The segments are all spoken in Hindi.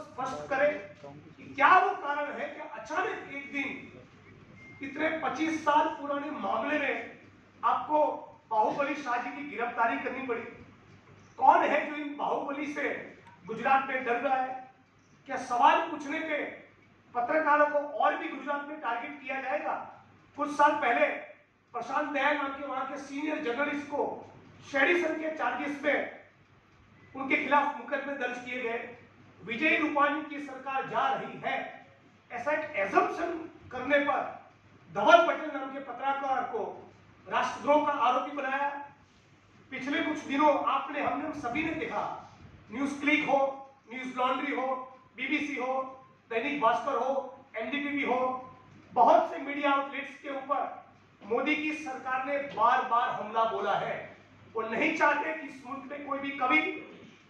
स्पष्ट करें कि क्या वो कारण है कि अचानक एक दिन इतने 25 साल पुराने मामले में आपको बाहुबली शाह जी की गिरफ्तारी करनी पड़ी। कौन है जो इन बाहुबली से गुजरात में डर रहा है? क्या सवाल पूछने पे पत्रकारों को और भी गुजरात में टारगेट किया जाएगा? कुछ साल पहले प्रशांत दयाल नाम के वहां के सीनियर जर्नलिस्ट को सेडिशन के चार्जेस में उनके खिलाफ मुकदमे दर्ज किए गए। विजय रूपाणी की सरकार जा रही है, ऐसा एक एजम्पशन करने पर धवल पटेल नाम के पत्रकार को राष्ट्रद्रोह का आरोपी बनाया। पिछले कुछ दिनों हमने सभी ने देखा, न्यूज क्लिक हो, न्यूज लॉन्ड्री हो, बीबीसी हो, दैनिक भास्कर हो, एनडीटीवी हो, बहुत से मीडिया आउटलेट्स के ऊपर मोदी की सरकार ने बार बार हमला बोला है। वो नहीं चाहते कि इस मुल्क में कोई भी कवि,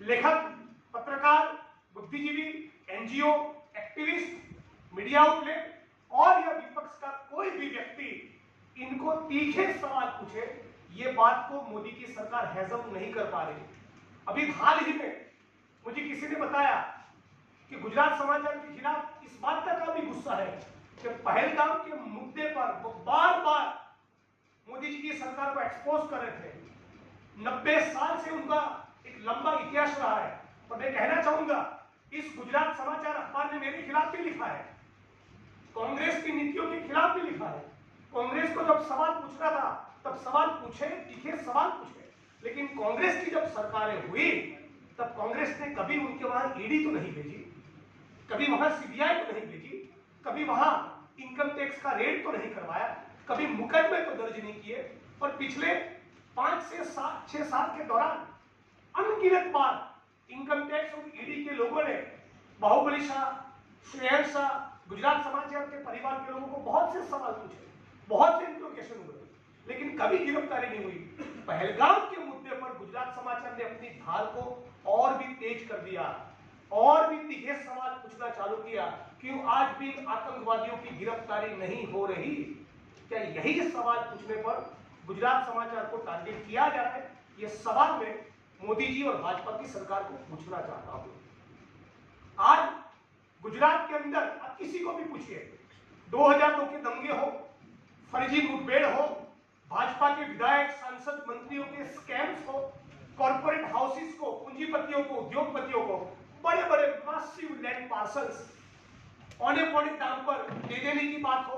लेखक, पत्रकार, बुद्धिजीवी, एनजीओ, एक्टिविस्ट, मीडिया आउटलेट और या विपक्ष का कोई भी व्यक्ति इनको तीखे सवाल पूछे। ये बात को मोदी की सरकार हजम नहीं कर पा रही। अभी हाल ही में मुझे किसी ने बताया कि गुजरात समाचार के खिलाफ इस बात का भी गुस्सा है कि पहलगाम के मुद्दे पर वो बार बार मोदी जी की सरकार को एक्सपोज कर रहे थे। 90 साल से उनका एक लंबा इतिहास रहा है। और मैं कहना चाहूंगा, इस गुजरात समाचार अखबार ने मेरे खिलाफ भी लिखा है, कांग्रेस की नीतियों के खिलाफ भी लिखा है। कांग्रेस को जब सवाल पूछना था तब सवाल पूछे, तीखे सवाल पूछे, लेकिन कांग्रेस की जब सरकारें हुई तब कांग्रेस ने कभी उनके वहां ईडी तो नहीं भेजी, कभी वहां सीबीआई तो नहीं भेजी, कभी वहां इनकम टैक्स का रेड तो नहीं करवाया, कभी मुकदमे तो दर्ज नहीं किए। और पिछले 5 से 6 साल के दौरान अनगिनत बार इनकम टैक्स और ईडी के लोगों ने बाहुबली शाह, श्रेयस शाह, गुजरात समाचार के परिवार के लोगों को बहुत से सवाल पूछे, बहुत से इंट्रोगेशन हुए, लेकिन कभी गिरफ्तारी नहीं हुई। पहलगाम के मुद्दे पर गुजरात समाचार ने अपनी धार को और भी तेज कर दिया, और भी तीखे सवाल पूछना चालू किया। क्यों आज भी आतंकवादियों की गिरफ्तारी नहीं हो रही? क्या यही सवाल पूछने पर गुजरात समाचार को टारगेट किया जा रहा है? यह सवाल मैं मोदी जी और भाजपा की सरकार को पूछना चाहता हूं। आज गुजरात के अंदर अब किसी को भी पूछिए, 2002 के दंगे हो, फर्जी मुठभेड़ हो, भाजपा के विधायक, सांसद, मंत्रियों के स्कैम्स हो, कॉर्पोरेट हाउसेस को, पूंजीपतियों को, उद्योगपतियों को बड़े बड़े मासिव लैंड पार्सल्स औने पौने दाम पर दे देने की बात हो,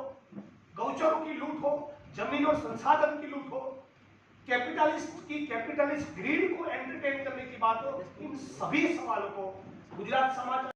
गौचरों की लूट हो, जमीन और संसाधन की लूट हो, कैपिटलिस्ट ग्रीड को एंटरटेन करने की बात हो, इन सभी सवालों को गुजरात समाचार